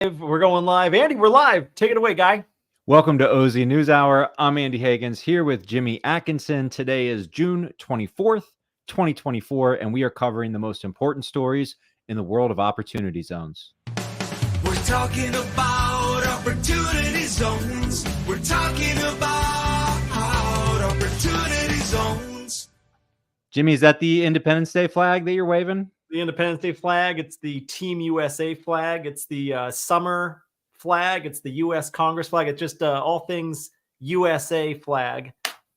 We're going live. Andy, we're live. Take it away, guy. Welcome to OZ NewsHour. I'm Andy Hagans here with Jimmy Atkinson. Today is June 24th, 2024, and we are covering the most important stories in the world of opportunity zones. We're talking about opportunity zones. We're talking about opportunity zones. Jimmy, is that the Independence Day flag that you're waving? The Independence Day flag. It's the Team USA flag. It's the summer flag. It's the U.S. Congress flag. It's just all things USA flag.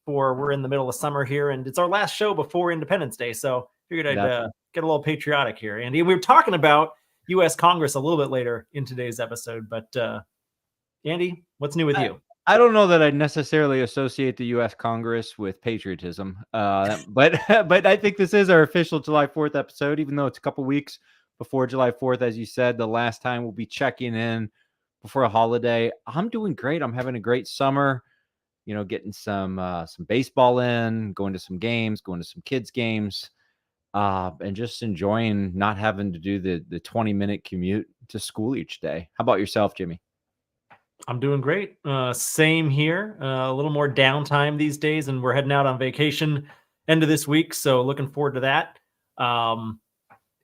We're in the middle of summer here, and it's our last show before Independence Day. So figured I'd get a little patriotic here, Andy. We were talking about U.S. Congress a little bit later in today's episode, but Andy, what's new with you? I don't know that I necessarily associate the U.S. Congress with patriotism, but I think this is our official July 4th episode, even though it's a couple weeks before July 4th. As you said, the last time we'll be checking in before a holiday. I'm doing great. I'm having a great summer, getting some baseball in, going to some games, going to some kids' games, and just enjoying not having to do the 20-minute commute to school each day. How about yourself, Jimmy? I'm doing great. Same here. A little more downtime these days, and we're heading out on vacation end of this week. So looking forward to that.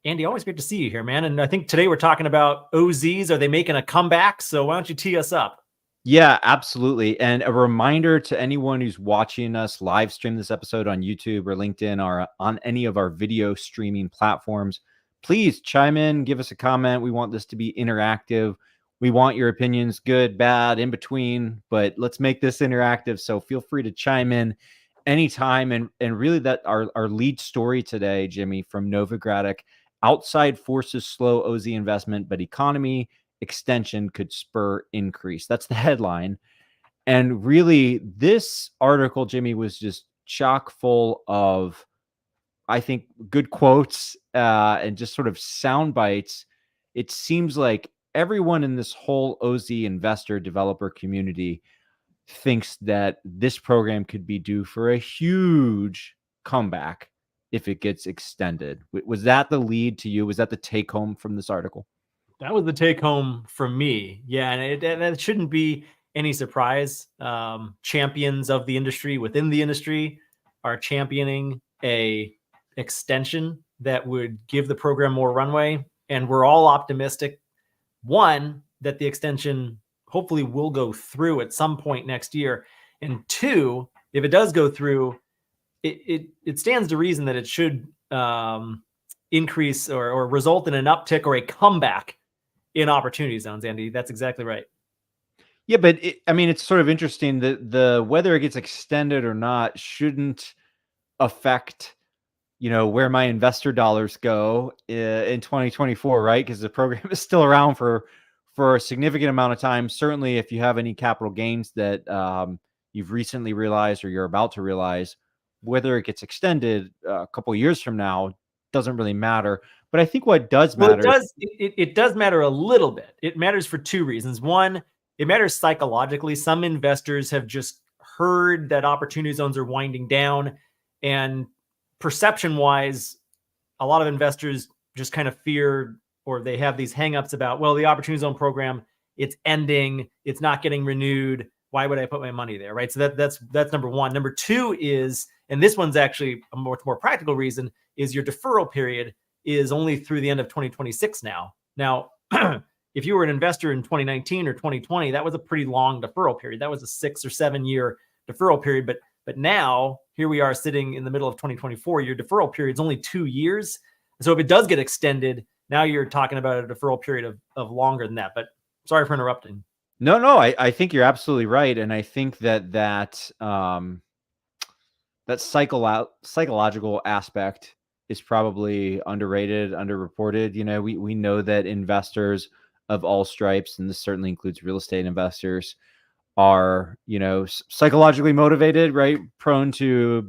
Andy, always great to see you here, man. And I think today we're talking about OZs. Are they making a comeback? So why don't you tee us up? Yeah, absolutely. And a reminder to anyone who's watching us live stream this episode on YouTube or LinkedIn or on any of our video streaming platforms, please chime in, give us a comment. We want this to be interactive. We want your opinions, good, bad, in between, but let's make this interactive. So feel free to chime in anytime. And really that our lead story today, Jimmy, from Novogradac: outside forces slow OZ investment, but economy extension could spur increase. That's the headline. And really this article, Jimmy, was just chock full of, I think, good quotes and just sort of sound bites. It seems like everyone in this whole OZ investor developer community thinks that this program could be due for a huge comeback if it gets extended. Was that the lead to you? Was that the take home from this article? That was the take home from me. Yeah. And it shouldn't be any surprise. Champions of the industry within the industry are championing a extension that would give the program more runway. And we're all optimistic. One, that the extension hopefully will go through at some point next year. And two, if it does go through, it stands to reason that it should increase or result in an uptick or a comeback in opportunity zones, Andy. That's exactly right. Yeah, but it's sort of interesting that the whether it gets extended or not shouldn't affect where my investor dollars go in 2024, right? Because the program is still around for a significant amount of time. Certainly, if you have any capital gains that you've recently realized or you're about to realize, whether it gets extended a couple of years from now doesn't really matter. But I think what does matter, it does matter a little bit. It matters for two reasons. One, it matters psychologically. Some investors have just heard that opportunity zones are winding down, and perception-wise, a lot of investors just kind of fear, or they have these hangups about, well, the opportunity zone program, it's ending, it's not getting renewed. Why would I put my money there, right? So that's number one. Number two is, and this one's actually a much more practical reason, is your deferral period is only through the end of 2026 now. Now, if you were an investor in 2019 or 2020, that was a pretty long deferral period. That was a 6 or 7 year deferral period. But now, here we are sitting in the middle of 2024. Your deferral period is only 2 years. So if it does get extended, now you're talking about a deferral period of longer than that. But sorry for interrupting. No, I think you're absolutely right. And I think that psychological aspect is probably underrated, underreported. We know that investors of all stripes, and this certainly includes real estate investors, are, psychologically motivated, right? Prone to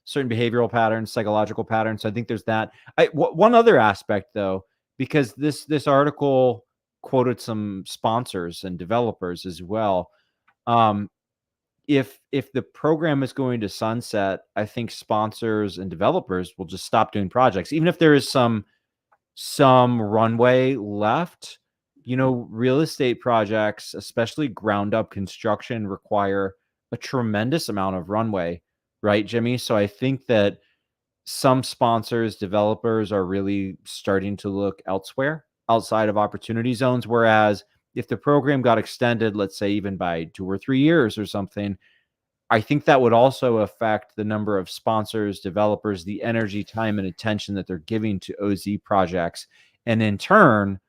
certain behavioral patterns, psychological patterns. So I think there's that. One other aspect though, because this article quoted some sponsors and developers as well. If the program is going to sunset, I think sponsors and developers will just stop doing projects, even if there is some runway left. real estate projects, especially ground up construction, require a tremendous amount of runway, right, Jimmy? So I think that some sponsors, developers are really starting to look elsewhere outside of opportunity zones. Whereas if the program got extended, let's say even by 2 or 3 years or something, I think that would also affect the number of sponsors, developers, the energy, time, and attention that they're giving to OZ projects. And in turn,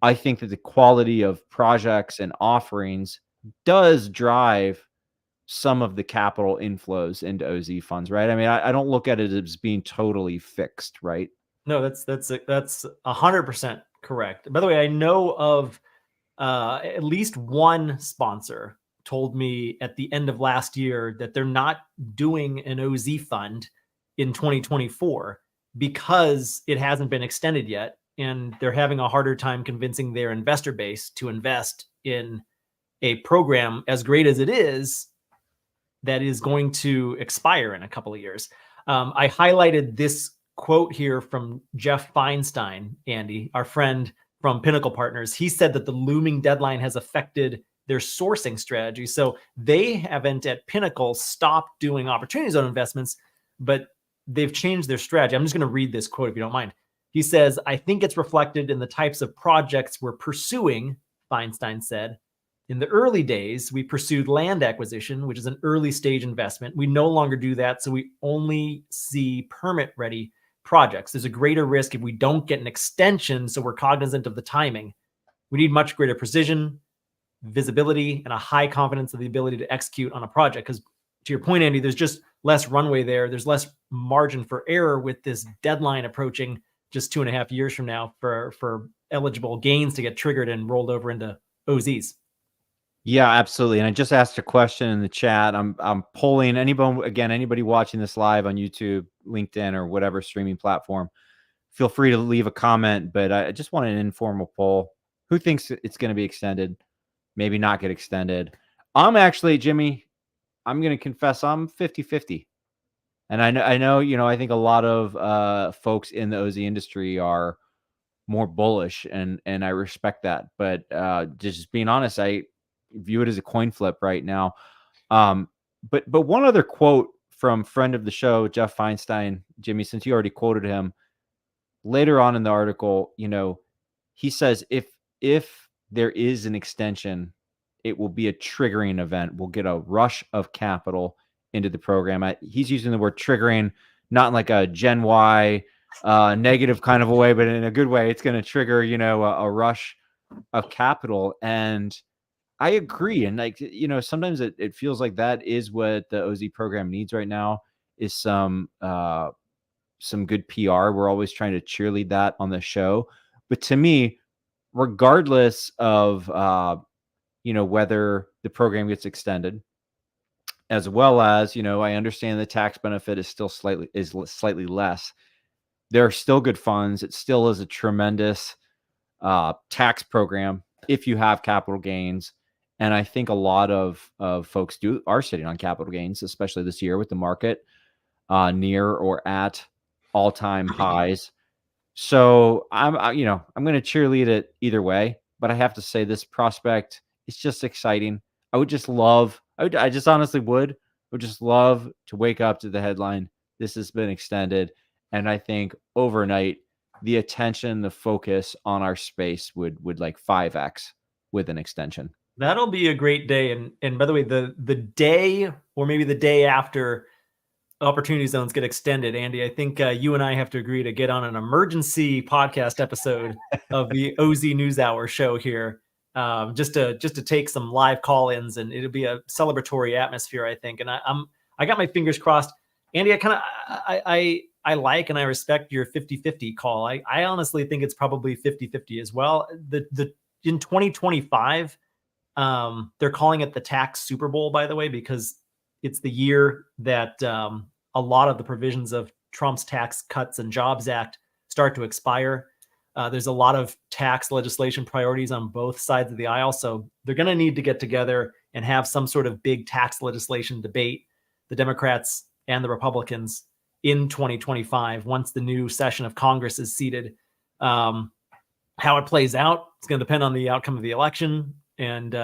I think that the quality of projects and offerings does drive some of the capital inflows into OZ funds, right? I mean, I don't look at it as being totally fixed, right? No, that's 100% correct. By the way, I know of at least one sponsor told me at the end of last year that they're not doing an OZ fund in 2024 because it hasn't been extended yet. And they're having a harder time convincing their investor base to invest in a program as great as it is that is going to expire in a couple of years. I highlighted this quote here from Jeff Feinstein, Andy, our friend from Pinnacle Partners. He said that the looming deadline has affected their sourcing strategy. So they haven't at Pinnacle stopped doing opportunity zone investments, but they've changed their strategy. I'm just going to read this quote if you don't mind. He says, "I think it's reflected in the types of projects we're pursuing," Feinstein said. "In the early days, we pursued land acquisition, which is an early stage investment. We no longer do that, so we only see permit-ready projects. There's a greater risk if we don't get an extension, so we're cognizant of the timing. We need much greater precision, visibility, and a high confidence of the ability to execute on a project." Because to your point, Andy, there's just less runway there. There's less margin for error with this deadline approaching just 2.5 years from now for eligible gains to get triggered and rolled over into OZs. Yeah, absolutely. And I just asked a question in the chat. I'm polling anybody watching this live on YouTube, LinkedIn, or whatever streaming platform. Feel free to leave a comment, but I just want an informal poll. Who thinks it's going to be extended? Maybe not get extended. I'm actually, Jimmy, I'm going to confess I'm 50-50. And I know, I think a lot of folks in the OZ industry are more bullish, and I respect that. But just being honest, I view it as a coin flip right now. But one other quote from friend of the show, Jeff Feinstein, Jimmy, since you already quoted him, later on in the article, he says if there is an extension, it will be a triggering event. We'll get a rush of capital into the program. He's using the word triggering, not in like a Gen Y negative kind of a way, but in a good way. It's going to trigger, a rush of capital. And I agree. And sometimes it feels like that is what the OZ program needs right now, is some good PR. We're always trying to cheerlead that on the show. But to me, regardless of, whether the program gets extended, as well as, I understand the tax benefit is still slightly less. There are still good funds. It still is a tremendous tax program if you have capital gains. And I think a lot of folks are sitting on capital gains, especially this year with the market near or at all-time highs. So I'm going to cheerlead it either way. But I have to say, this prospect is just exciting. I just honestly would just love to wake up to the headline, "This has been extended." And I think overnight, the attention, the focus on our space would like 5x with an extension. That'll be a great day. And by the way, the day or maybe the day after opportunity zones get extended, Andy, I think you and I have to agree to get on an emergency podcast episode of the OZ NewsHour show here. Just to take some live call-ins, and it'll be a celebratory atmosphere, I think. And I got my fingers crossed. Andy, I like and I respect your 50-50 call. I honestly think it's probably 50-50 as well. In 2025, they're calling it the tax Super Bowl, by the way, because it's the year that a lot of the provisions of Trump's Tax Cuts and Jobs Act start to expire. There's a lot of tax legislation priorities on both sides of the aisle. So they're going to need to get together and have some sort of big tax legislation debate, the Democrats and the Republicans, in 2025, once the new session of Congress is seated. How it plays out, it's going to depend on the outcome of the election. And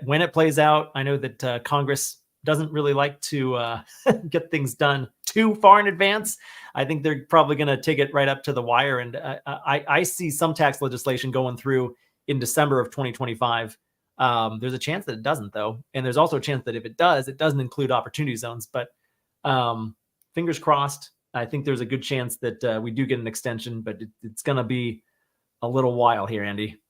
when it plays out, I know that Congress doesn't really like to get things done too far in advance. I think they're probably going to take it right up to the wire. And I see some tax legislation going through in December of 2025. There's a chance that it doesn't, though. And there's also a chance that if it does, it doesn't include opportunity zones. But fingers crossed, I think there's a good chance that we do get an extension, but it's going to be a little while here, Andy.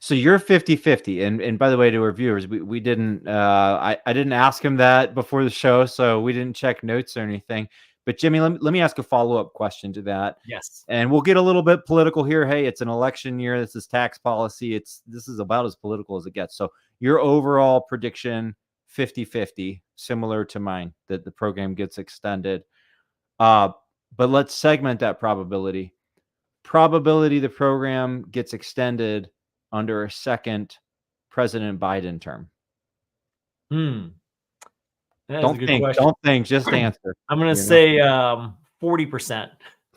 So you're 50-50. And by the way, to our viewers, we didn't, I didn't ask him that before the show, so we didn't check notes or anything. But Jimmy, let me ask a follow-up question to that. Yes. And we'll get a little bit political here. Hey, it's an election year. This is tax policy. This is about as political as it gets. So your overall prediction, 50-50, similar to mine, that the program gets extended. But let's segment that probability. Probability the program gets extended under a second President Biden term. Don't think, just answer. I'm going to say 40%.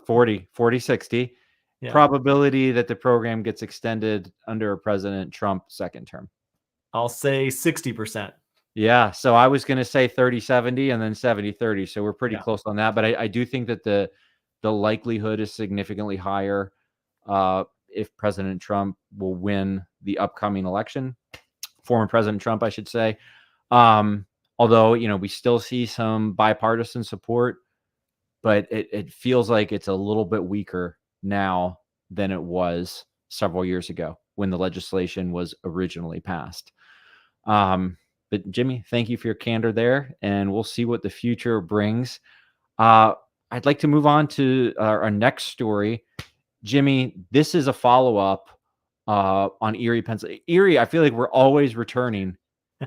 40, 60. Yeah. Probability that the program gets extended under a President Trump second term. I'll say 60%. Yeah. So I was going to say 30-70 and then 70-30. So we're pretty close on that. But I do think that the likelihood is significantly higher if President Trump will win the upcoming election. Former President Trump, I should say. Although, we still see some bipartisan support, but it feels like it's a little bit weaker now than it was several years ago when the legislation was originally passed. But Jimmy, thank you for your candor there, and we'll see what the future brings. I'd like to move on to our next story. Jimmy, this is a follow-up on Erie, Pennsylvania. Erie, I feel like we're always returning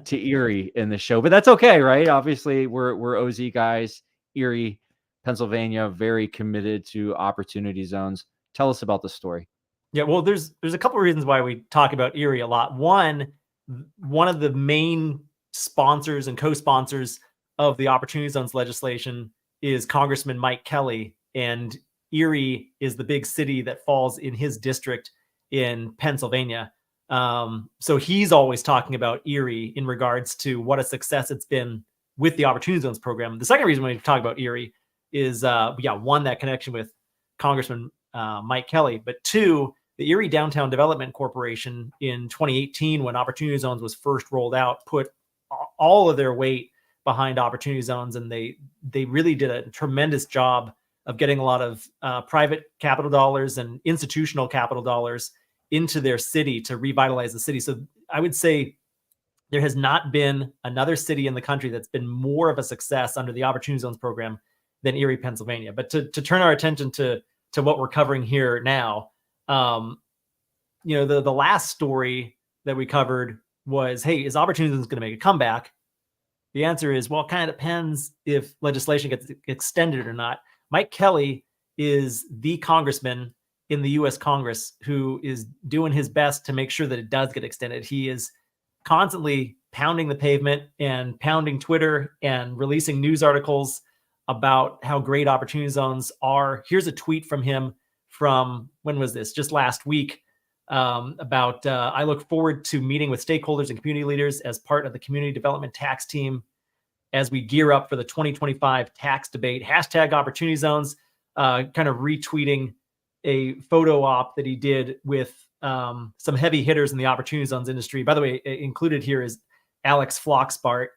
to Erie in the show, but that's okay, right? Obviously, we're OZ guys. Erie, Pennsylvania, very committed to opportunity zones. Tell us about the story. Yeah, well, there's a couple of reasons why we talk about Erie a lot. One of the main sponsors and co-sponsors of the opportunity zones legislation is Congressman Mike Kelly, and Erie is the big city that falls in his district in Pennsylvania. So he's always talking about Erie in regards to what a success it's been with the Opportunity Zones program. The second reason we talk about Erie is, one, that connection with Congressman Mike Kelly, but two, the Erie Downtown Development Corporation in 2018, when Opportunity Zones was first rolled out, put all of their weight behind Opportunity Zones, and they really did a tremendous job of getting a lot of private capital dollars and institutional capital dollars into their city to revitalize the city. So I would say there has not been another city in the country that's been more of a success under the Opportunity Zones program than Erie, Pennsylvania. But to turn our attention to what we're covering here now, the last story that we covered was, hey, is Opportunity Zones going to make a comeback? The answer is, well, it kind of depends if legislation gets extended or not. Mike Kelly is the congressman in the U.S. Congress who is doing his best to make sure that it does get extended. He is constantly pounding the pavement and pounding Twitter and releasing news articles about how great opportunity zones are. Here's a tweet from him from, when was this? Just last week, about, I look forward to meeting with stakeholders and community leaders as part of the community development tax team as we gear up for the 2025 tax debate, hashtag opportunity zones, kind of retweeting a photo op that he did with some heavy hitters in the opportunity zones industry. By the way, included here is Alex Floxbart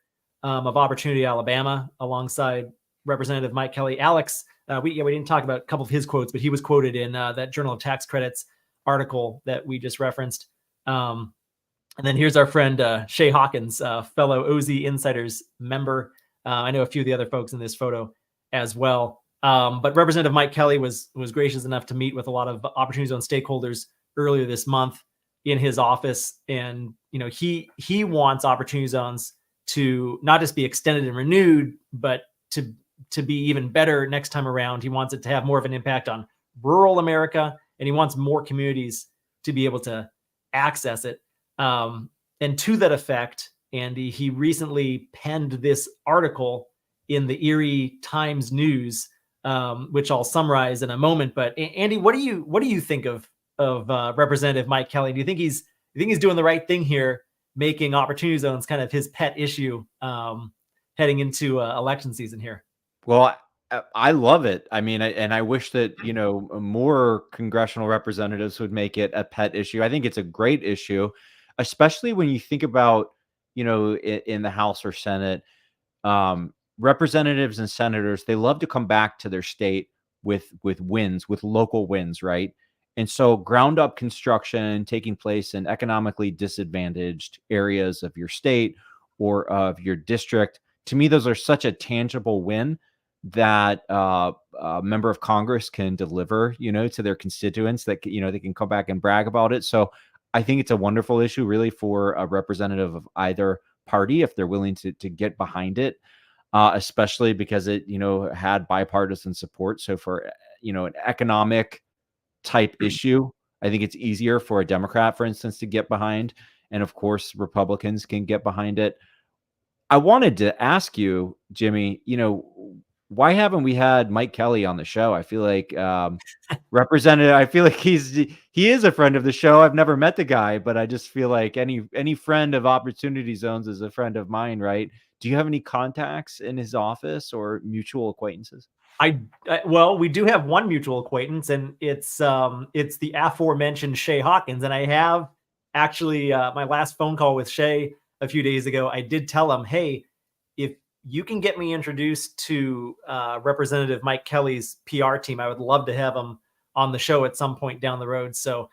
of Opportunity, Alabama, alongside Representative Mike Kelly. Alex, we didn't talk about a couple of his quotes, but he was quoted in that Journal of Tax Credits article that we just referenced. And then here's our friend Shay Hawkins, fellow OZ Insiders member. I know a few of the other folks in this photo as well. But Representative Mike Kelly was gracious enough to meet with a lot of Opportunity Zone stakeholders earlier this month in his office. And, he wants Opportunity Zones to not just be extended and renewed, but to be even better next time around. He wants it to have more of an impact on rural America, and he wants more communities to be able to access it. And to that effect, Andy, he recently penned this article in the Erie Times News, which I'll summarize in a moment. But Andy, what do you think of Representative Mike Kelly? Do you think he's doing the right thing here, making opportunity zones kind of his pet issue heading into election season here? Well, I love it. I mean, I wish that, more congressional representatives would make it a pet issue. I think it's a great issue, especially when you think about, in the House or Senate, representatives and senators, they love to come back to their state with wins, with local wins, right? And so ground up construction taking place in economically disadvantaged areas of your state or of your district, to me, those are such a tangible win that a member of Congress can deliver, to their constituents, that, they can come back and brag about it. So I think it's a wonderful issue, really, for a representative of either party, if they're willing to get behind it, especially because it, had bipartisan support. So for, an economic type issue, I think it's easier for a Democrat, for instance, to get behind. And of course, Republicans can get behind it. I wanted to ask you, Jimmy, why haven't we had Mike Kelly on the show? I feel like representative. I feel like he is a friend of the show. I've never met the guy, but I just feel like any friend of Opportunity Zones is a friend of mine, right? Do you have any contacts in his office or mutual acquaintances? Well, we do have one mutual acquaintance, and it's the aforementioned Shay Hawkins. And I have actually my last phone call with Shay a few days ago. I did tell him, hey, if you can get me introduced to Representative Mike Kelly's PR team, I would love to have him on the show at some point down the road. So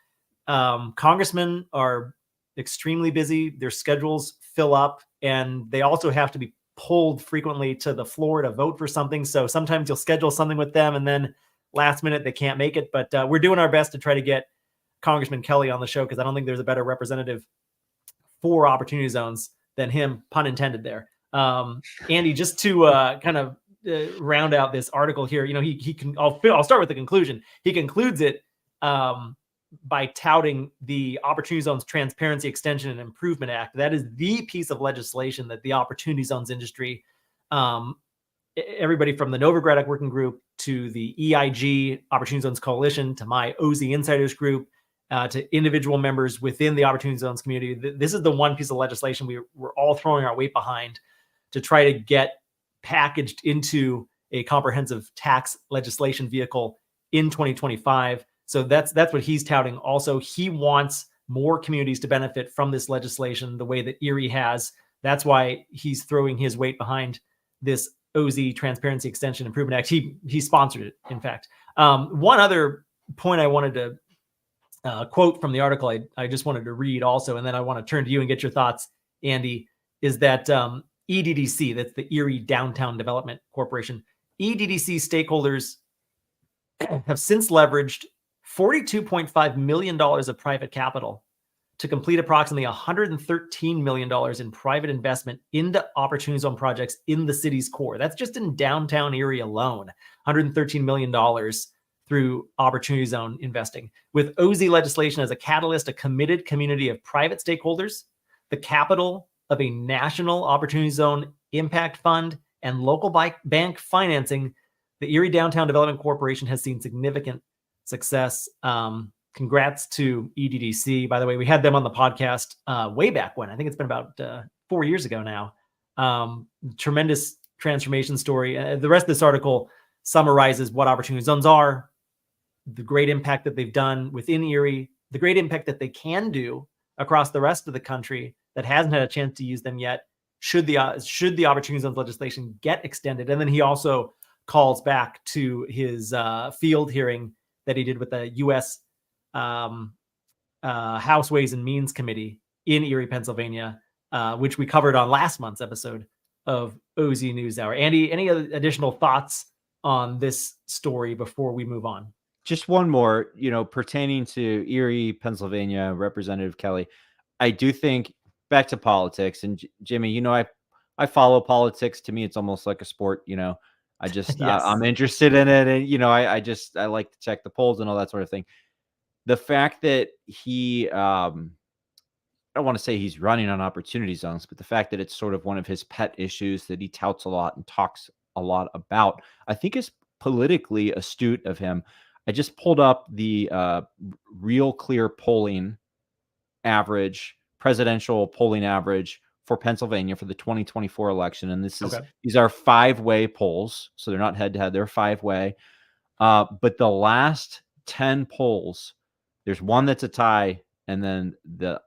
congressmen are extremely busy. Their schedules fill up, and they also have to be pulled frequently to the floor to vote for something. So sometimes you'll schedule something with them, and then last minute they can't make it. But we're doing our best to try to get Congressman Kelly on the show, because I don't think there's a better representative for Opportunity Zones than him, pun intended there. Andy, just to kind of round out this article here, he can. I'll start with the conclusion. He concludes it by touting the Opportunity Zones Transparency Extension and Improvement Act. That is the piece of legislation that the Opportunity Zones industry, everybody from the Novogradac Working Group to the EIG Opportunity Zones Coalition to my OZ Insiders Group, to individual members within the Opportunity Zones community. This is the one piece of legislation we're all throwing our weight behind to try to get packaged into a comprehensive tax legislation vehicle in 2025. So that's what he's touting. Also, he wants more communities to benefit from this legislation the way that Erie has. That's why he's throwing his weight behind this OZ Transparency Extension Improvement Act. He sponsored it, in fact. One other point I wanted to quote from the article I just wanted to read also, and then I want to turn to you and get your thoughts, Andy, is that EDDC, that's the Erie Downtown Development Corporation, EDDC stakeholders have since leveraged $42.5 million of private capital to complete approximately $113 million in private investment into Opportunity Zone projects in the city's core. That's just in downtown Erie alone, $113 million through Opportunity Zone investing. With OZ legislation as a catalyst, a committed community of private stakeholders, the capital of a national Opportunity Zone impact fund, and local bank financing, the Erie Downtown Development Corporation has seen significant success. Congrats to EDDC. By the way, we had them on the podcast way back when. I think it's been about 4 years ago now. Tremendous transformation story. The rest of this article summarizes what Opportunity Zones are, the great impact that they've done within Erie, the great impact that they can do across the rest of the country that hasn't had a chance to use them yet, should the Opportunity Zones legislation get extended. And then he also calls back to his field hearing that he did with the U.S. House Ways and Means Committee in Erie, Pennsylvania, which we covered on last month's episode of OZ NewsHour. Andy, any other additional thoughts on this story before we move on? Just one more, pertaining to Erie, Pennsylvania, Representative Kelly. I do think, back to politics, and Jimmy, I follow politics. To me, it's almost like a sport. I just Yes. I'm interested in it, and I like to check the polls and all that sort of thing. The fact that he, I don't want to say he's running on Opportunity Zones, but the fact that it's sort of one of his pet issues that he touts a lot and talks a lot about, I think is politically astute of him. I just pulled up the Real Clear polling average, presidential polling average for Pennsylvania for the 2024 election. And these are 5-way polls. So they're not head to head, they're 5-way. But the last 10 polls, there's one that's a tie, and then the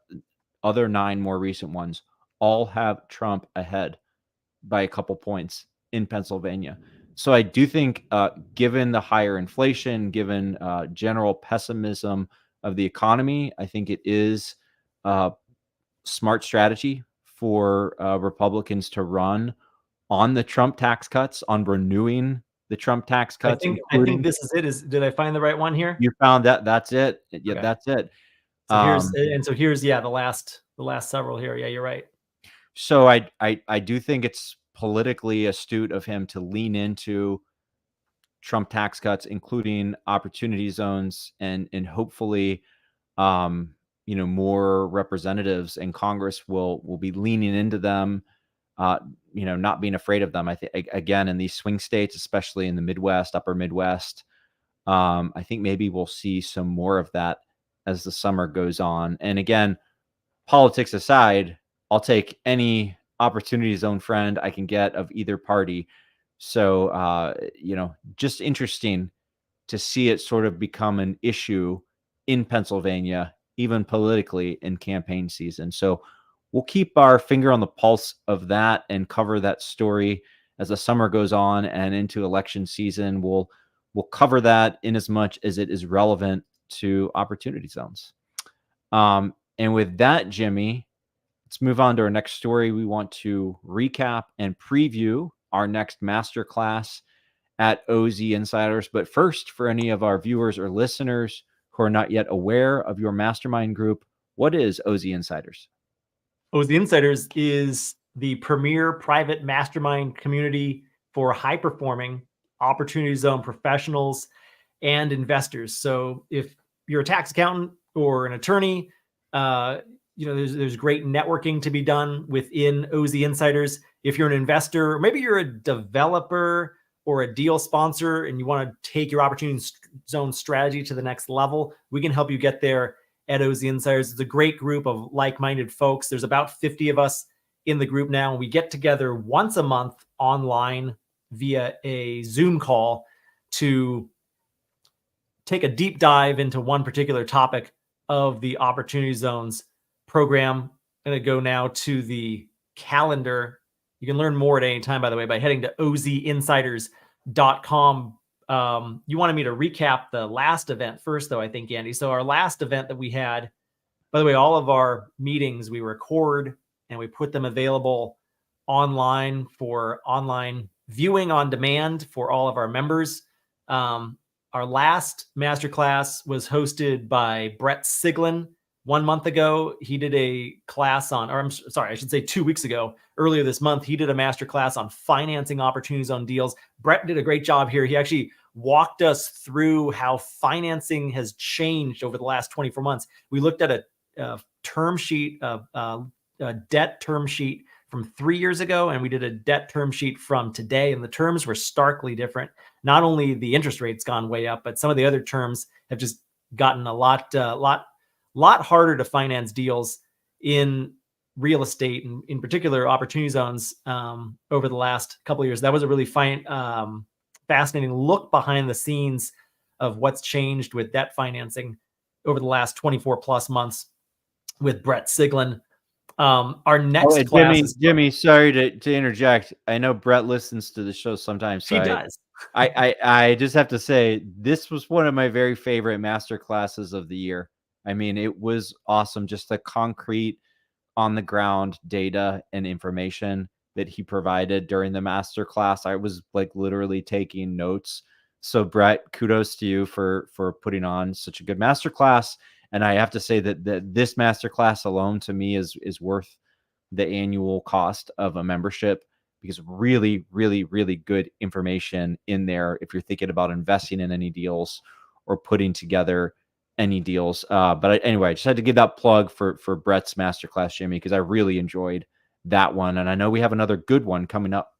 other 9 more recent ones all have Trump ahead by a couple points in Pennsylvania. So I do think, given the higher inflation, given general pessimism of the economy, I think it is smart strategy for Republicans to run on the Trump tax cuts, on renewing the Trump tax cuts. I think this is it. Did I find the right one here? You found that? That's it. Yeah, okay. That's it. So here's the last several here. Yeah, you're right. So I do think it's politically astute of him to lean into Trump tax cuts, including opportunity zones, and hopefully, more representatives in Congress will be leaning into them, not being afraid of them. I think, again, in these swing states, especially in the Midwest, upper Midwest, I think maybe we'll see some more of that as the summer goes on. And again, politics aside, I'll take any opportunity zone friend I can get of either party. So, just interesting to see it sort of become an issue in Pennsylvania, even politically, in campaign season. So we'll keep our finger on the pulse of that and cover that story as the summer goes on and into election season. We'll cover that in as much as it is relevant to opportunity zones. And with that, Jimmy, let's move on to our next story. We want to recap and preview our next masterclass at OZ Insiders. But first, for any of our viewers or listeners who are not yet aware of your mastermind group, what is OZ Insiders? OZ Insiders is the premier private mastermind community for high-performing opportunity zone professionals and investors. So if you're a tax accountant or an attorney, there's great networking to be done within OZ Insiders. If you're an investor, or maybe you're a developer or a deal sponsor and you want to take your opportunity zone strategy to the next level, we can help you get there at OZ Insiders. It's a great group of like-minded folks. There's about 50 of us in the group now, and we get together once a month online via a Zoom call to take a deep dive into one particular topic of the Opportunity Zones program. I'm going to go now to the calendar. You can learn more at any time, by the way, by heading to ozinsiders.com. You wanted me to recap the last event first, though, I think, Andy. So our last event that we had, by the way, all of our meetings we record and we put them available online for online viewing on demand for all of our members. Our last masterclass was hosted by Brett Siglin 1 month ago. He did a class on, or I'm sorry, I should say 2 weeks ago, earlier this month, he did a masterclass on financing opportunities on deals. Brett did a great job here. He actually walked us through how financing has changed over the last 24 months. We looked at a term sheet, a debt term sheet from 3 years ago, and we did a debt term sheet from today, and the terms were starkly different. Not only the interest rates gone way up, but some of the other terms have just gotten a lot harder to finance deals in real estate, and in particular opportunity zones, over the last couple of years. That was a really fascinating look behind the scenes of what's changed with debt financing over the last 24 plus months with Brett Siglin. Our next class Jimmy, sorry to interject. I know Brett listens to the show sometimes. So he does. I just have to say, this was one of my very favorite master classes of the year. I mean, it was awesome. Just the concrete, on the ground data and information that he provided during the master class. I was like literally taking notes. So Brett, kudos to you for putting on such a good master class. And I have to say that this master class alone to me is worth the annual cost of a membership, because really, really, really good information in there if you're thinking about investing in any deals or putting together any deals. But anyway, I just had to give that plug for Brett's masterclass, Jimmy, because I really enjoyed that one. And I know we have another good one coming up.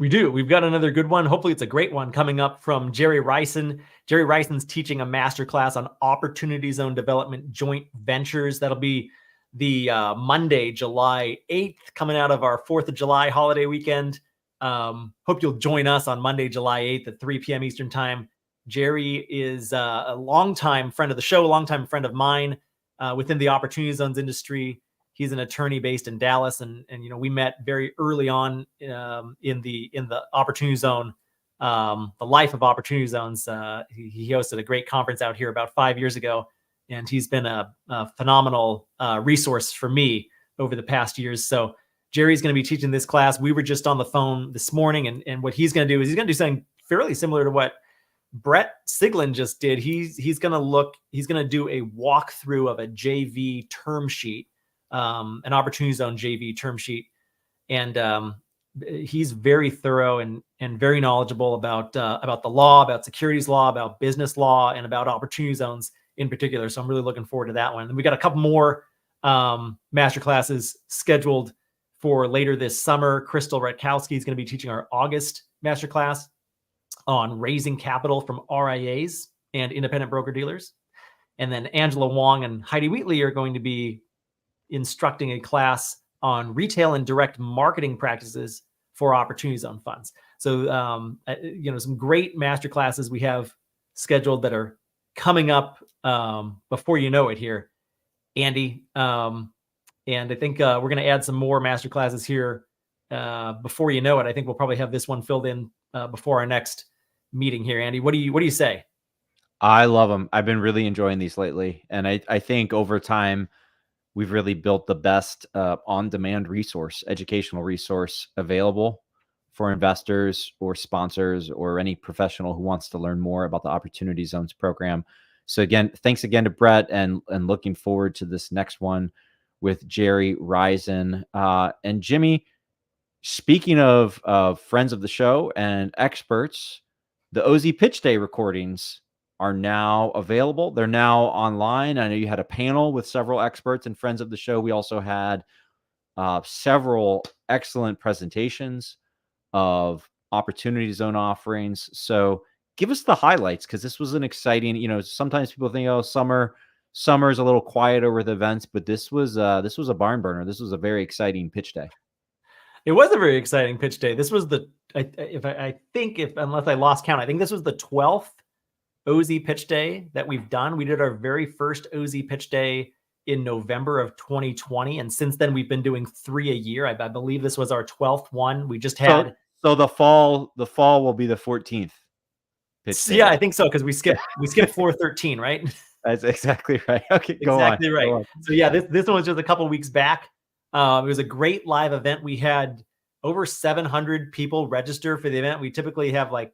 We do. We've got another good one. Hopefully it's a great one coming up from Jerry Ryson. Jerry Ryson's teaching a masterclass on Opportunity Zone Development Joint Ventures. That'll be the Monday, July 8th, coming out of our 4th of July holiday weekend. Hope you'll join us on Monday, July 8th at 3 p.m. Eastern Time. Jerry is a longtime friend of the show, a longtime friend of mine within the Opportunity Zones industry. He's an attorney based in Dallas, and we met very early on in the Opportunity Zone, the life of Opportunity Zones. He hosted a great conference out here about 5 years ago, and he's been a phenomenal resource for me over the past years. So Jerry's going to be teaching this class. We were just on the phone this morning, and what he's going to do is he's going to do something fairly similar to what Brett Siglin just did. He's going to do a walkthrough of a JV term sheet. An Opportunity Zone JV term sheet, and he's very thorough and very knowledgeable about the law, about securities law, about business law, and about Opportunity Zones in particular. So I'm really looking forward to that one. And we got a couple more master classes scheduled for later this summer. Crystal Rutkowski is going to be teaching our August master class on raising capital from RIAs and independent broker dealers, and then Angela Wong and Heidi Wheatley are going to be instructing a class on retail and direct marketing practices for Opportunity Zone funds. So, some great master classes we have scheduled that are coming up before you know it here, Andy. And I think we're going to add some more master classes here before you know it. I think we'll probably have this one filled in before our next meeting here, Andy. What do you say? I love them. I've been really enjoying these lately, and I think over time, we've really built the best on-demand educational resource available for investors or sponsors or any professional who wants to learn more about the Opportunity Zones program. So again, thanks again to Brett, and looking forward to this next one with Jerry Ryson. And Jimmy, speaking of friends of the show and experts, the OZ Pitch Day recordings are now available. They're now online. I know you had a panel with several experts and friends of the show. We also had several excellent presentations of Opportunity Zone offerings. So give us the highlights, because this was an exciting, sometimes people think, oh, summer is a little quieter with events, but this was a barn burner. This was a very exciting pitch day. It was a very exciting pitch day. This was unless I lost count, I think this was the 12th OZ Pitch Day that we've done. We did our very first OZ Pitch Day in November of 2020, and since then we've been doing 3 a year. I believe this was our 12th one. We just had so the fall will be the 14th pitch day. Yeah, I think so, because we skipped floor 13, right? That's exactly right. Okay, exactly right. Go on. So yeah, this one was just a couple of weeks back. It was a great live event. We had over 700 people register for the event. We typically have like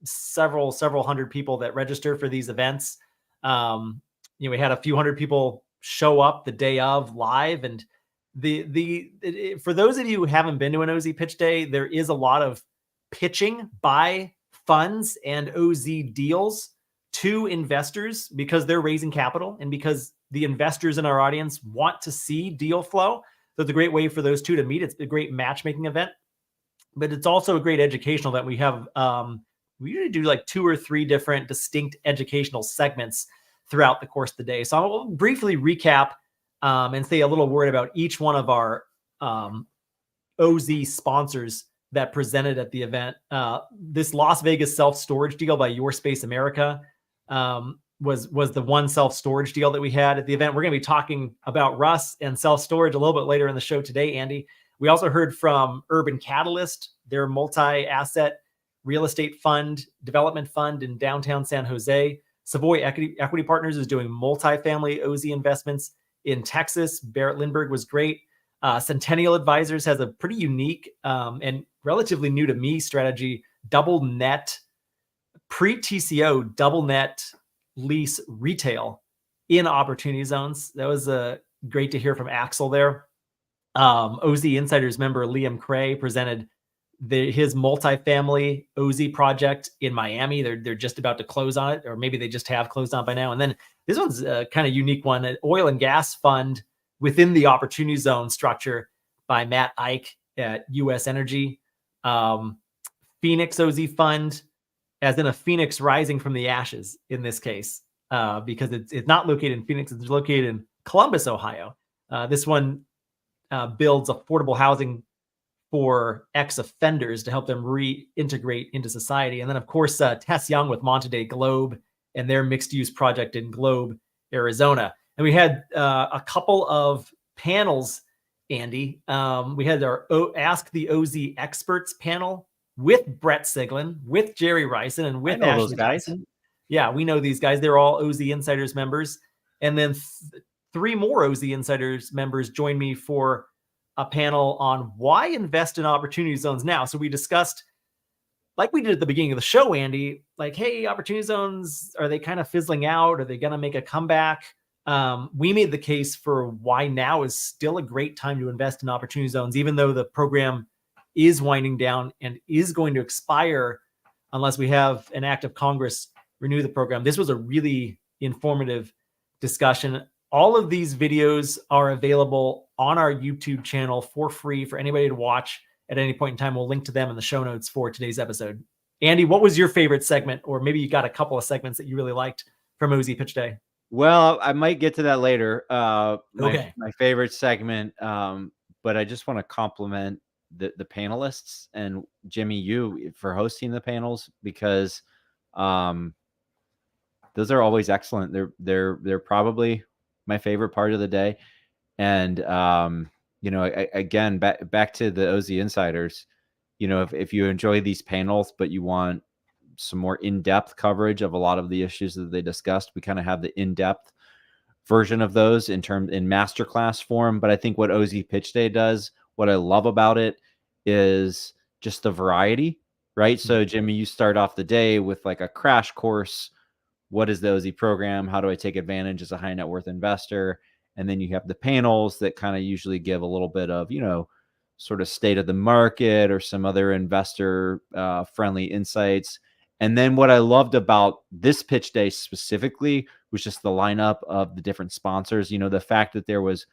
several hundred people that register for these events. We had a few hundred people show up the day of live, and for those of you who haven't been to an OZ Pitch Day, there is a lot of pitching by funds and OZ deals to investors, because they're raising capital and because the investors in our audience want to see deal flow. So it's a great way for those two to meet. It's a great matchmaking event, but it's also a great educational event. We have we usually do like 2 or 3 different distinct educational segments throughout the course of the day. So I'll briefly recap and say a little word about each one of our OZ sponsors that presented at the event. This Las Vegas self-storage deal by YourSpace America was the one self-storage deal that we had at the event. We're going to be talking about Russ and self-storage a little bit later in the show today, Andy. We also heard from Urban Catalyst, their multi-asset real estate development fund in downtown San Jose. Savoy Equity Partners is doing multifamily OZ investments in Texas. Barrett Lindbergh was great. Centennial Advisors has a pretty unique and relatively new to me strategy, double net, pre-TCO, double net lease retail in Opportunity Zones. That was great to hear from Axel there. OZ Insiders member Liam Cray presented his multifamily OZ project in Miami. They're just about to close on it, or maybe they just have closed on it by now. And then this one's a kind of unique one, an oil and gas fund within the Opportunity Zone structure by Matt Ike at US Energy. Phoenix OZ Fund, as in a phoenix rising from the ashes in this case, because it's not located in Phoenix, it's located in Columbus, Ohio. This one builds affordable housing for ex-offenders to help them reintegrate into society. And then, of course, Tess Young with Monterey Globe and their mixed-use project in Globe, Arizona. And we had a couple of panels, Andy. We had our Ask the OZ Experts panel with Brett Siglin, with Jerry Ryson, and with Ashley those guys. Johnson. Yeah, we know these guys. They're all OZ Insiders members. And then three more OZ Insiders members joined me for a panel on why invest in opportunity zones now. So we discussed, like we did at the beginning of the show, Andy, like, hey, opportunity zones, are they kind of fizzling out? Are they going to make a comeback? We made the case for why now is still a great time to invest in opportunity zones, even though the program is winding down and is going to expire unless we have an act of Congress renew the program. This was a really informative discussion. All of these videos are available on our YouTube channel for free for anybody to watch at any point in time. We'll link to them in the show notes for today's episode. Andy, what was your favorite segment? Or maybe you got a couple of segments that you really liked from OZ Pitch Day. Well, I might get to that later. Okay. My favorite segment, but I just want to compliment the panelists and Jimmy, you for hosting the panels, because those are always excellent. They're probably my favorite part of the day. And, again, back to the OZ Insiders, if you enjoy these panels, but you want some more in-depth coverage of a lot of the issues that they discussed, we kind of have the in-depth version of those in masterclass form. But I think what OZ Pitch Day does, what I love about it, is just the variety, right? So Jimmy, you start off the day with like a crash course. What is the OZ program? How do I take advantage as a high net worth investor? And then you have the panels that kind of usually give a little bit of, sort of state of the market or some other investor friendly insights. And then what I loved about this pitch day specifically was just the lineup of the different sponsors. The fact that there was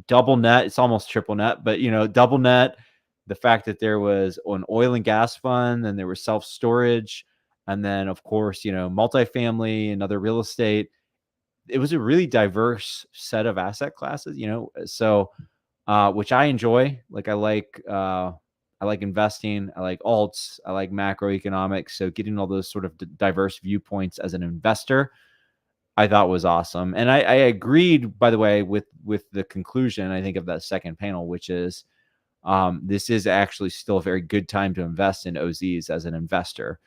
double net, it's almost triple net, but double net, the fact that there was an oil and gas fund, and there was self-storage, and then of course, multifamily and other real estate. It was a really diverse set of asset classes, so which I enjoy. Like I like investing. I like alts. I like macroeconomics. So getting all those sort of diverse viewpoints as an investor, I thought was awesome. And I agreed, by the way, with the conclusion, I think, of that second panel, which is this is actually still a very good time to invest in OZs as an investor.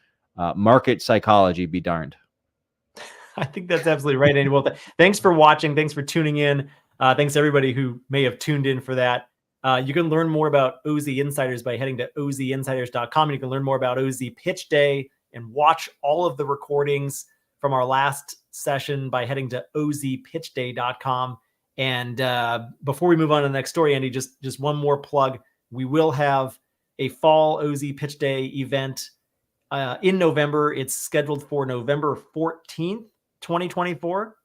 Market psychology be darned. I think that's absolutely right, Andy. Well, thanks for watching. Thanks for tuning in. Thanks to everybody who may have tuned in for that. You can learn more about OZ Insiders by heading to ozinsiders.com. And you can learn more about OZ Pitch Day and watch all of the recordings from our last session by heading to ozpitchday.com. And before we move on to the next story, Andy, just one more plug. We will have a fall OZ Pitch Day event in November. It's scheduled for November 14th, 2024.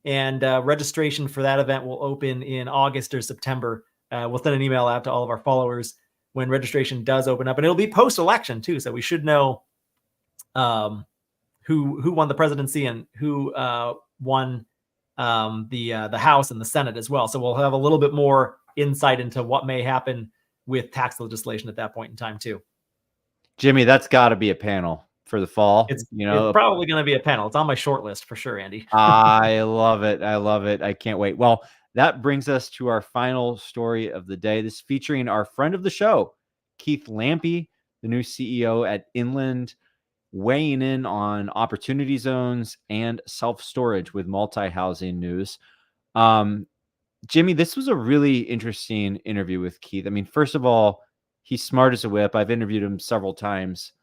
And registration for that event will open in August or September. We'll send an email out to all of our followers when registration does open up, and it'll be post-election too. So we should know who won the presidency and who won the House and the Senate as well. So we'll have a little bit more insight into what may happen with tax legislation at that point in time too. Jimmy, that's got to be a panel for the fall. It's probably going to be a panel. It's on my short list for sure, Andy. I love it. I love it. I can't wait. Well, that brings us to our final story of the day. This featuring our friend of the show, Keith Lampi, the new CEO at Inland, weighing in on opportunity zones and self-storage with multi-housing news. Jimmy, this was a really interesting interview with Keith. I mean, first of all, he's smart as a whip. I've interviewed him several times.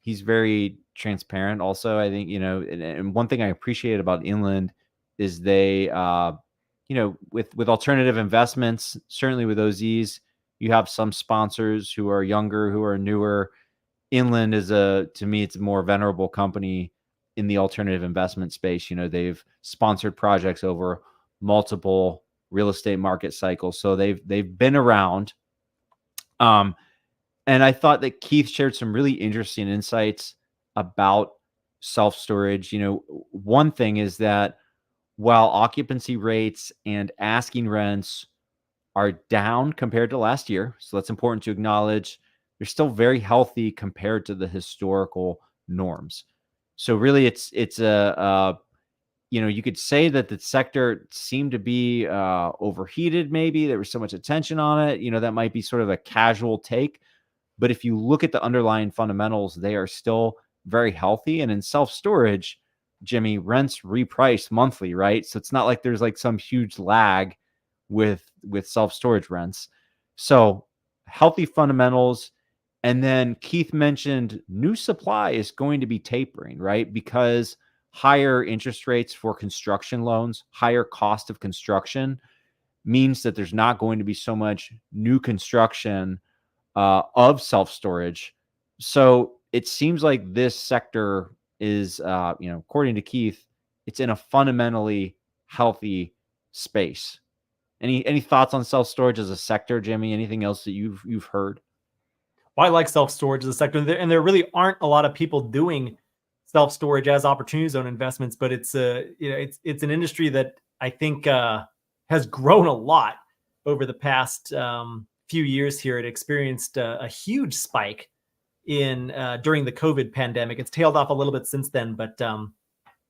He's very transparent also, I think, and one thing I appreciate about Inland is they, with alternative investments, certainly with OZs, you have some sponsors who are younger, who are newer. Inland is to me, it's a more venerable company in the alternative investment space. They've sponsored projects over multiple real estate market cycles. So they've been around. And I thought that Keith shared some really interesting insights about self-storage. One thing is that while occupancy rates and asking rents are down compared to last year, so that's important to acknowledge, they're still very healthy compared to the historical norms. So really it's you could say that the sector seemed to be overheated. Maybe there was so much attention on it. That might be sort of a casual take. But if you look at the underlying fundamentals, they are still very healthy. And in self-storage, Jimmy, rents reprice monthly, right? So it's not like there's like some huge lag with self-storage rents. So healthy fundamentals. And then Keith mentioned new supply is going to be tapering, right? Because higher interest rates for construction loans, higher cost of construction means that there's not going to be so much new construction of self-storage. So it seems like this sector is, according to Keith, it's in a fundamentally healthy space. Any thoughts on self-storage as a sector, Jimmy? Anything else that you've heard? Well, I like self-storage as a sector, and there really aren't a lot of people doing self-storage as opportunity zone investments, but it's it's an industry that I think has grown a lot over the past few years here. It experienced a huge spike in during the COVID pandemic. It's tailed off a little bit since then, but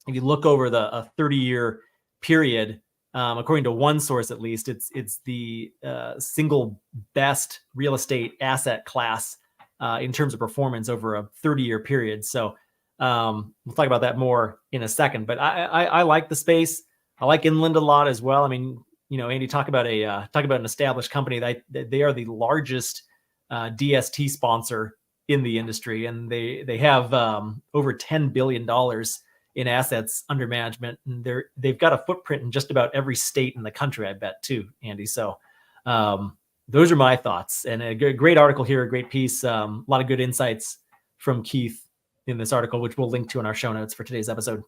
if you look over a 30-year period, according to one source at least, it's the single best real estate asset class in terms of performance over a 30-year period. So we'll talk about that more in a second. But I like the space. I like Inland a lot as well. I mean, Andy, talk about an established company. They are the largest DST sponsor in the industry, and they have over $10 billion in assets under management, and they've got a footprint in just about every state in the country, I bet, too, Andy. So those are my thoughts, and a great article here, a great piece, a lot of good insights from Keith in this article, which we'll link to in our show notes for today's episode.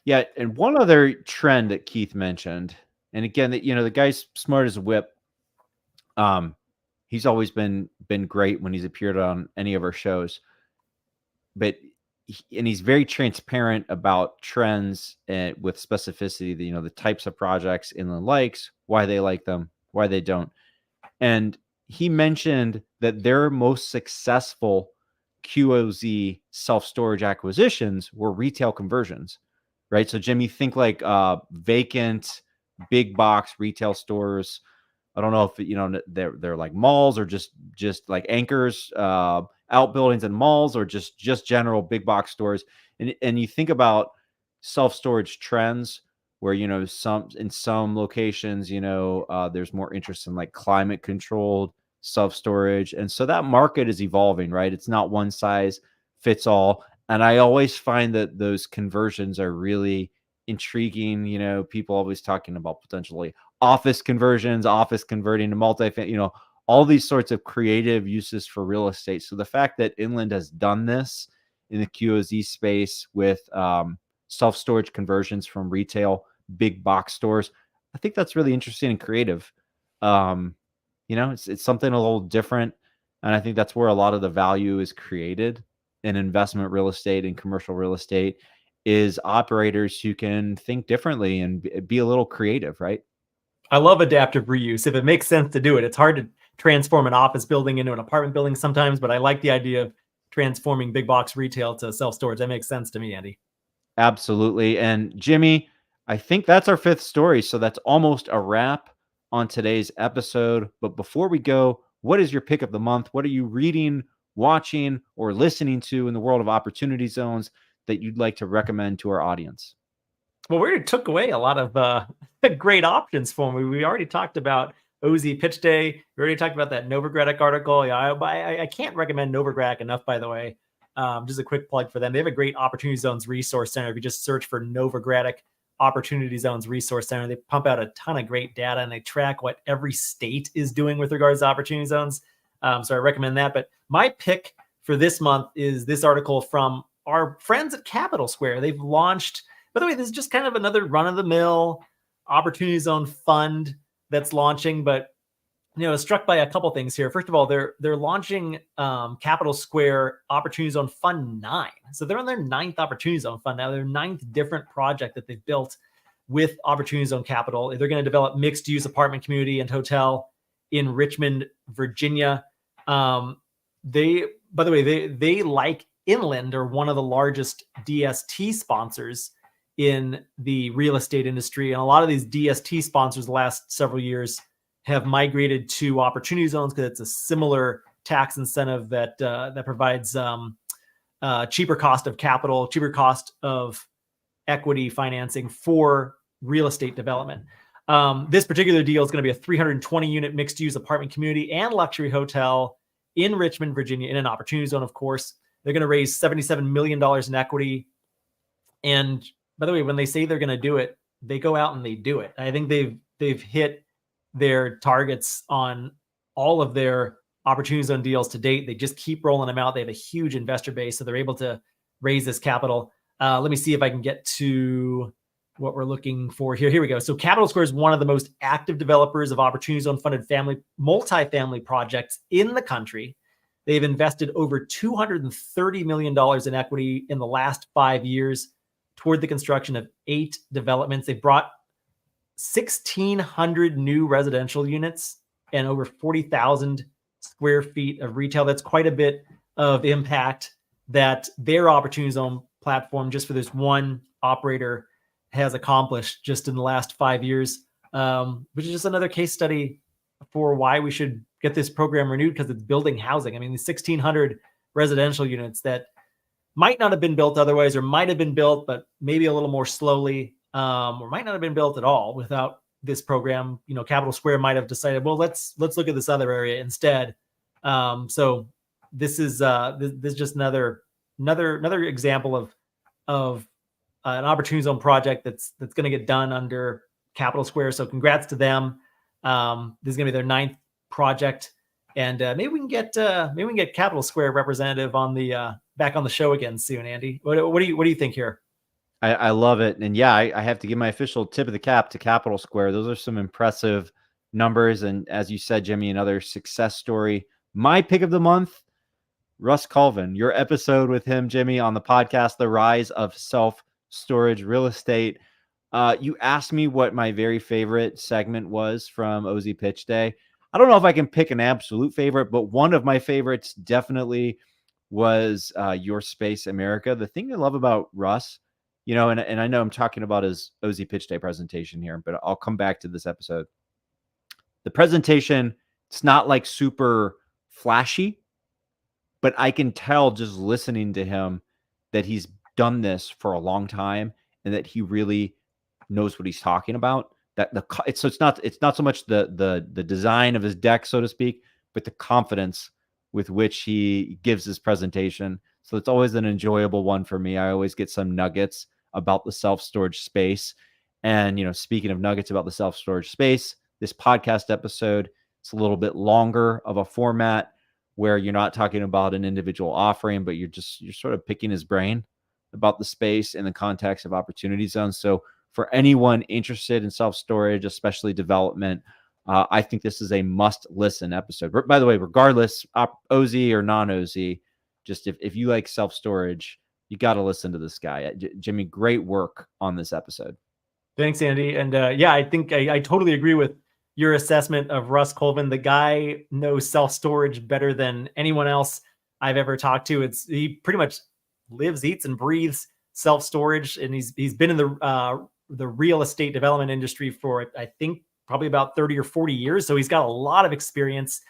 Yeah, and one other trend that Keith mentioned, and again, that the guy's smart as a whip. He's always been great when he's appeared on any of our shows, but he's very transparent about trends and with specificity. The types of projects Inland likes, why they like them, why they don't, and he mentioned that their most successful QOZ self-storage acquisitions were retail conversions, right? So Jimmy, think like vacant big box retail stores. I don't know if they're like malls or just like anchors, outbuildings and malls, or just general big box stores. And you think about self-storage trends where in some locations there's more interest in like climate controlled self-storage, and so that market is evolving, right? It's not one size fits all, and I always find that those conversions are really intriguing. People always talking about potentially office conversions, office converting to multi-family, all these sorts of creative uses for real estate. So the fact that Inland has done this in the QOZ space with self-storage conversions from retail big box stores, I think that's really interesting and creative. It's something a little different, and I think that's where a lot of the value is created in investment real estate and commercial real estate, is operators who can think differently and be a little creative, right? I love adaptive reuse. If it makes sense to do it, it's hard to transform an office building into an apartment building sometimes, but I like the idea of transforming big box retail to self-storage. That makes sense to me, Andy. Absolutely. And Jimmy, I think that's our fifth story. So that's almost a wrap on today's episode. But before we go, what is your pick of the month? What are you reading, watching, or listening to in the world of opportunity zones that you'd like to recommend to our audience? Well, we already took away a lot of great options for me. We already talked about OZ Pitch Day. We already talked about that Novogradac article. Yeah, I can't recommend Novogradac enough, by the way. Just a quick plug for them. They have a great Opportunity Zones Resource Center. If you just search for Novogradac Opportunity Zones Resource Center, they pump out a ton of great data, and they track what every state is doing with regards to opportunity zones. So I recommend that. But my pick for this month is this article from our friends at Capital Square. They've launched, by the way, this is just kind of another run-of-the-mill opportunity zone fund that's launching, but I was struck by a couple things here. First of all, they're launching Capital Square Opportunity Zone Fund 9. So they're on their 9th Opportunity Zone Fund now. Their 9th different project that they've built with Opportunity Zone Capital. They're going to develop mixed-use apartment community and hotel in Richmond, Virginia. They, by the way, they like Inland are one of the largest DST sponsors in the real estate industry. And a lot of these DST sponsors the last several years have migrated to opportunity zones because it's a similar tax incentive that provides cheaper cost of capital, cheaper cost of equity financing for real estate development. This particular deal is going to be a 320 unit mixed use apartment community and luxury hotel in Richmond, Virginia, in an opportunity zone, of course. They're going to raise $77 million in equity. And by the way, when they say they're going to do it, they go out and they do it. I think they've hit their targets on all of their opportunity zone deals to date. They just keep rolling them out. They have a huge investor base, so they're able to raise this capital. Let me see if I can get to what we're looking for here. Here we go. So Capital Square is one of the most active developers of opportunity zone funded multifamily projects in the country. They've invested over $230 million in equity in the last 5 years toward the construction of 8 developments. They brought 1,600 new residential units and over 40,000 square feet of retail. That's quite a bit of impact that their opportunity zone platform, just for this one operator, has accomplished just in the last 5 years, which is just another case study for why we should get this program renewed, because it's building housing. I mean, the 1,600 residential units that might not have been built otherwise, or might have been built, but maybe a little more slowly, or might not have been built at all without this program. Capital Square might have decided, well, let's look at this other area instead. So this is just another example of an opportunity zone project that's going to get done under Capital Square. So congrats to them. This is going to be their 9th project, and maybe we can get Capital Square representative on the back on the show again soon. Andy, what do you think here? I love it. And yeah, I have to give my official tip of the cap to Capital Square. Those are some impressive numbers. And as you said, Jimmy, another success story. My pick of the month, Russ Colvin, your episode with him, Jimmy, on the podcast, The Rise of Self-Storage Real Estate. You asked me what my very favorite segment was from OZ Pitch Day. I don't know if I can pick an absolute favorite, but one of my favorites definitely was YourSpace America. The thing I love about Russ, and I know I'm talking about his OZ Pitch Day presentation here, but I'll come back to this episode. The presentation, it's not like super flashy, but I can tell just listening to him that he's done this for a long time and that he really knows what he's talking about. It's not so much the design of his deck, so to speak, but the confidence with which he gives his presentation. So it's always an enjoyable one for me. I always get some nuggets about the self-storage space. And, speaking of nuggets about the self-storage space, this podcast episode, it's a little bit longer of a format where you're not talking about an individual offering, but you're sort of picking his brain about the space in the context of opportunity zones. So for anyone interested in self-storage, especially development, I think this is a must-listen episode. By the way, regardless, OZ or non-OZ, just if you like self-storage, you got to listen to this guy. Jimmy, great work on this episode. Thanks, Andy. And I think I totally agree with your assessment of Russ Colvin. The guy knows self-storage better than anyone else I've ever talked to. He pretty much lives, eats, and breathes self-storage, and he's been in the real estate development industry for, I think, probably about 30 or 40 years. So he's got a lot of experience.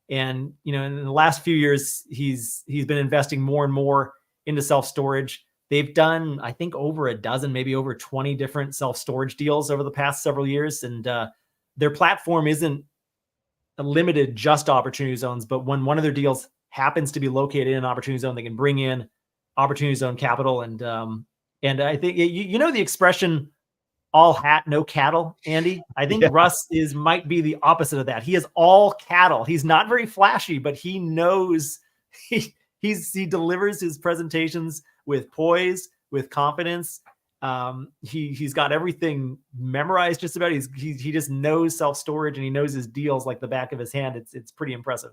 And, in the last few years, he's been investing more and more into self-storage. They've done, I think, over a dozen, maybe over 20 different self-storage deals over the past several years. And their platform isn't limited just to opportunity zones, but when one of their deals happens to be located in an opportunity zone, they can bring in opportunity zone capital. And I think, the expression, all hat, no cattle, Andy. I think Russ might be the opposite of that. He is all cattle. He's not very flashy, but he knows he delivers his presentations with poise, with confidence, He's got everything memorized just about. He just knows self-storage, and he knows his deals like the back of his hand. It's pretty impressive.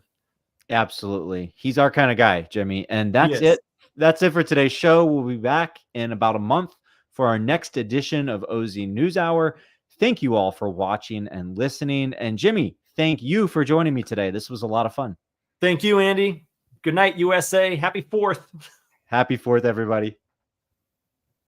Absolutely. He's our kind of guy, Jimmy. And that's He is. it. That's it for today's show. We'll be back in about a month for our next edition of OZ NewsHour. Thank you all for watching and listening. And Jimmy, thank you for joining me today. This was a lot of fun. Thank you, Andy. Good night, USA. Happy 4th. Happy 4th, everybody.